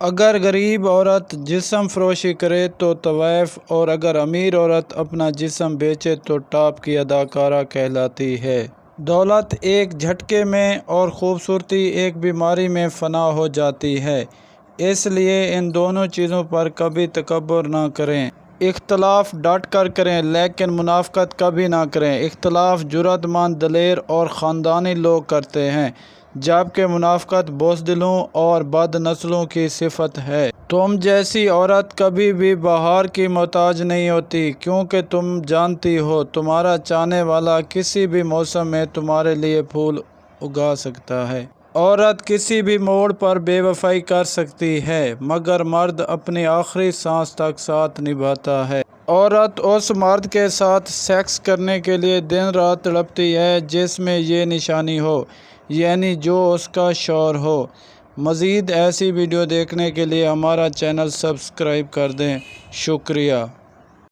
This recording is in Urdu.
اگر غریب عورت جسم فروشی کرے تو طویف، اور اگر امیر عورت اپنا جسم بیچے تو ٹاپ کی اداکارہ کہلاتی ہے۔ دولت ایک جھٹکے میں اور خوبصورتی ایک بیماری میں فنا ہو جاتی ہے، اس لیے ان دونوں چیزوں پر کبھی تکبر نہ کریں۔ اختلاف ڈٹ کر کریں لیکن منافقت کبھی نہ کریں۔ اختلاف جرأت مند، دلیر اور خاندانی لوگ کرتے ہیں، جبکہ منافقت بزدلوں اور بد نسلوں کی صفت ہے۔ تم جیسی عورت کبھی بھی بہار کی محتاج نہیں ہوتی، کیونکہ تم جانتی ہو تمہارا چاہنے والا کسی بھی موسم میں تمہارے لیے پھول اگا سکتا ہے۔ عورت کسی بھی موڑ پر بے وفائی کر سکتی ہے، مگر مرد اپنی آخری سانس تک ساتھ نبھاتا ہے۔ عورت اس مرد کے ساتھ سیکس کرنے کے لیے دن رات تڑپتی ہے جس میں یہ نشانی ہو، یعنی جو اس کا شوہر ہو۔ مزید ایسی ویڈیو دیکھنے کے لیے ہمارا چینل سبسکرائب کر دیں۔ شکریہ۔